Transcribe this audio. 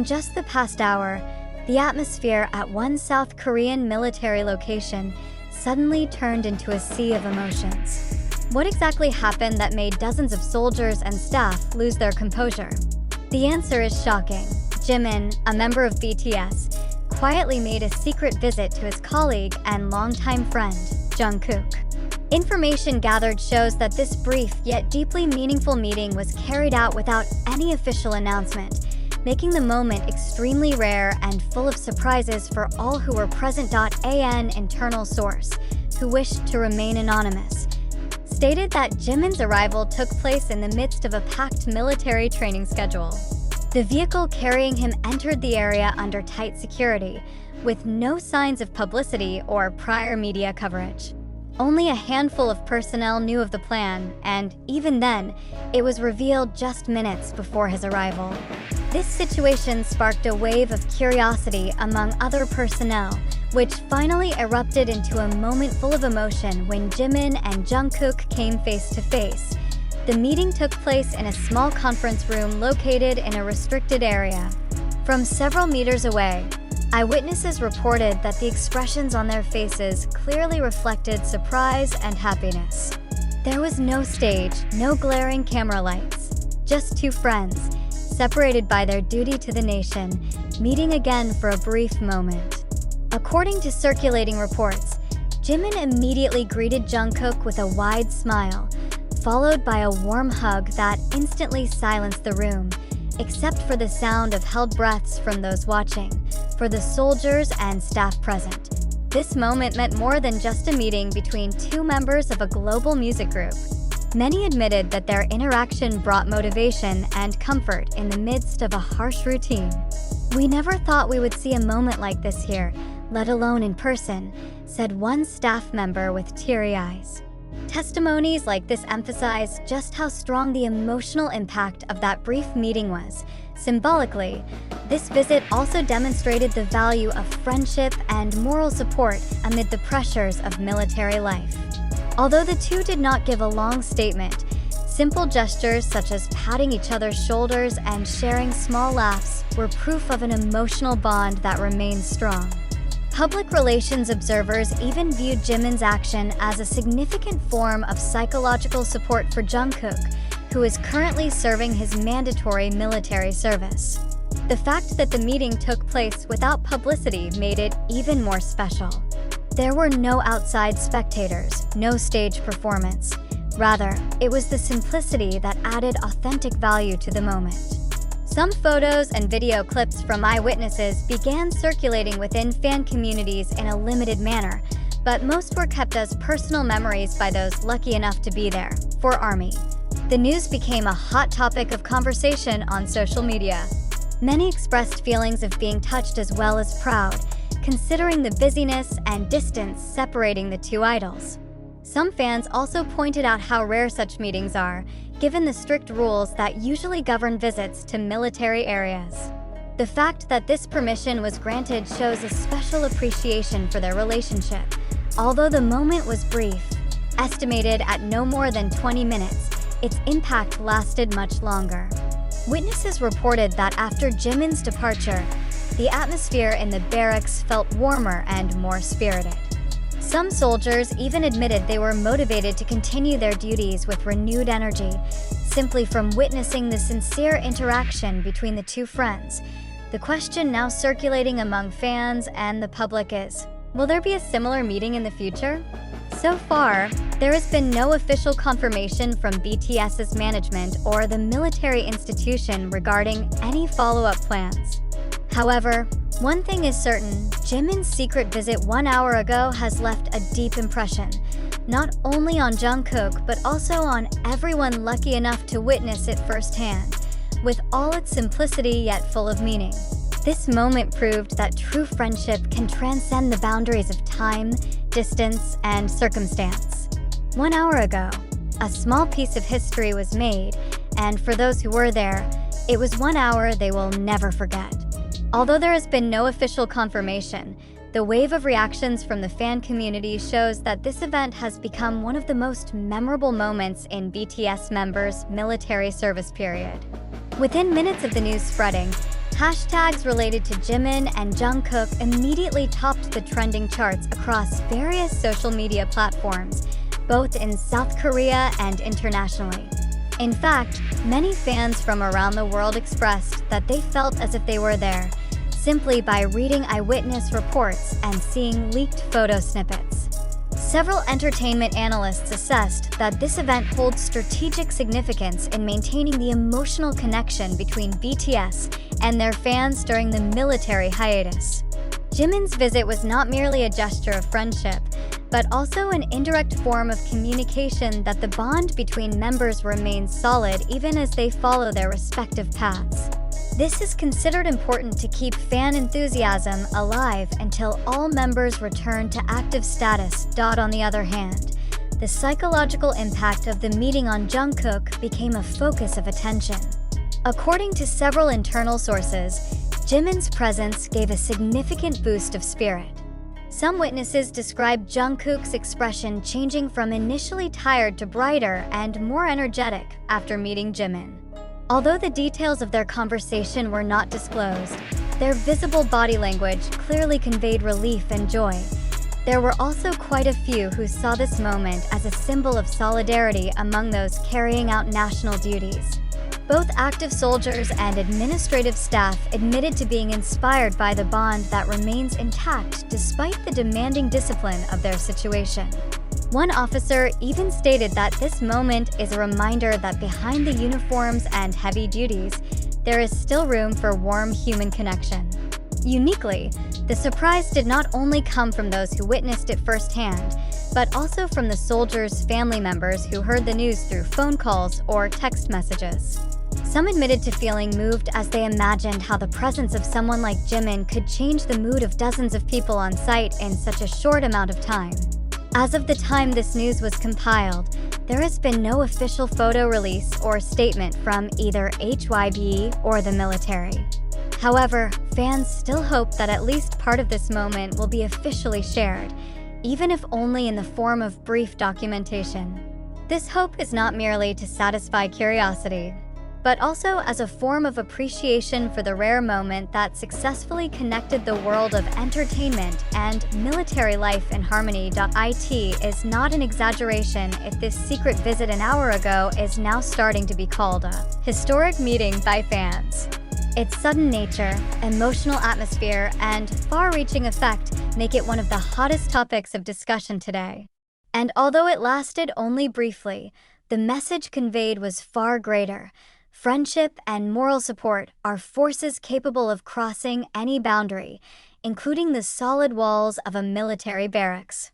In just the past hour, the atmosphere at one South Korean military location suddenly turned into a sea of emotions. What exactly happened that made dozens of soldiers and staff lose their composure? The answer is shocking. Jimin, a member of BTS, quietly made a secret visit to his colleague and longtime friend, Jungkook. Information gathered shows that this brief yet deeply meaningful meeting was carried out without any official announcement, making the moment extremely rare and full of surprises for all who were present. An internal source, who wished to remain anonymous, stated that Jimin's arrival took place in the midst of a packed military training schedule. The vehicle carrying him entered the area under tight security, with no signs of publicity or prior media coverage. Only a handful of personnel knew of the plan, and even then, it was revealed just minutes before his arrival. This situation sparked a wave of curiosity among other personnel, which finally erupted into a moment full of emotion when Jimin and Jungkook came face to face. The meeting took place in a small conference room located in a restricted area. From several meters away, eyewitnesses reported that the expressions on their faces clearly reflected surprise and happiness. There was no stage, no glaring camera lights, just two friends, separated by their duty to the nation, meeting again for a brief moment. According to circulating reports, Jimin immediately greeted Jungkook with a wide smile, followed by a warm hug that instantly silenced the room, except for the sound of held breaths from those watching, for the soldiers and staff present. This moment meant more than just a meeting between two members of a global music group. Many admitted that their interaction brought motivation and comfort in the midst of a harsh routine. "We never thought we would see a moment like this here, let alone in person," said one staff member with teary eyes. Testimonies like this emphasize just how strong the emotional impact of that brief meeting was. Symbolically, this visit also demonstrated the value of friendship and moral support amid the pressures of military life. Although the two did not give a long statement, simple gestures such as patting each other's shoulders and sharing small laughs were proof of an emotional bond that remains strong. Public relations observers even viewed Jimin's action as a significant form of psychological support for Jungkook, who is currently serving his mandatory military service. The fact that the meeting took place without publicity made it even more special. There were no outside spectators, no stage performance. Rather, it was the simplicity that added authentic value to the moment. Some photos and video clips from eyewitnesses began circulating within fan communities in a limited manner, but most were kept as personal memories by those lucky enough to be there. For ARMY, the news became a hot topic of conversation on social media. Many expressed feelings of being touched as well as proud, considering the busyness and distance separating the two idols. Some fans also pointed out how rare such meetings are, given the strict rules that usually govern visits to military areas. The fact that this permission was granted shows a special appreciation for their relationship, although the moment was brief. Estimated at no more than 20 minutes, its impact lasted much longer. Witnesses reported that after Jimin's departure, the atmosphere in the barracks felt warmer and more spirited. Some soldiers even admitted they were motivated to continue their duties with renewed energy, simply from witnessing the sincere interaction between the two friends. The question now circulating among fans and the public is, will there be a similar meeting in the future? So far, there has been no official confirmation from BTS's management or the military institution regarding any follow-up plans. However, one thing is certain, Jimin's secret visit 1 hour ago has left a deep impression, not only on Jungkook but also on everyone lucky enough to witness it firsthand, with all its simplicity yet full of meaning. This moment proved that true friendship can transcend the boundaries of time, distance, and circumstance. 1 hour ago, a small piece of history was made, and for those who were there, it was 1 hour they will never forget. Although there has been no official confirmation, the wave of reactions from the fan community shows that this event has become one of the most memorable moments in BTS members' military service period. Within minutes of the news spreading, Hashtags related to Jimin and Jungkook immediately topped the trending charts across various social media platforms, both in South Korea and internationally. In fact, many fans from around the world expressed that they felt as if they were there, simply by reading eyewitness reports and seeing leaked photo snippets. Several entertainment analysts assessed that this event holds strategic significance in maintaining the emotional connection between BTS and their fans during the military hiatus. Jimin's visit was not merely a gesture of friendship, but also an indirect form of communication that the bond between members remains solid even as they follow their respective paths. This is considered important to keep fan enthusiasm alive until all members return to active status. On the other hand, the psychological impact of the meeting on Jungkook became a focus of attention. According to several internal sources, Jimin's presence gave a significant boost of spirit. Some witnesses described Jungkook's expression changing from initially tired to brighter and more energetic after meeting Jimin. Although the details of their conversation were not disclosed, their visible body language clearly conveyed relief and joy. There were also quite a few who saw this moment as a symbol of solidarity among those carrying out national duties. Both active soldiers and administrative staff admitted to being inspired by the bond that remains intact despite the demanding discipline of their situation. One officer even stated that this moment is a reminder that behind the uniforms and heavy duties, there is still room for warm human connection. Uniquely, the surprise did not only come from those who witnessed it firsthand, but also from the soldiers' family members who heard the news through phone calls or text messages. Some admitted to feeling moved as they imagined how the presence of someone like Jimin could change the mood of dozens of people on site in such a short amount of time. As of the time this news was compiled, there has been no official photo release or statement from either HYB or the military. However, fans still hope that at least part of this moment will be officially shared, even if only in the form of brief documentation. This hope is not merely to satisfy curiosity, but also as a form of appreciation for the rare moment that successfully connected the world of entertainment and military life in harmony. It is not an exaggeration if this secret visit an hour ago is now starting to be called a historic meeting by fans. Its sudden nature, emotional atmosphere, and far-reaching effect make it one of the hottest topics of discussion today. And although it lasted only briefly, the message conveyed was far greater. Friendship and moral support are forces capable of crossing any boundary, including the solid walls of a military barracks.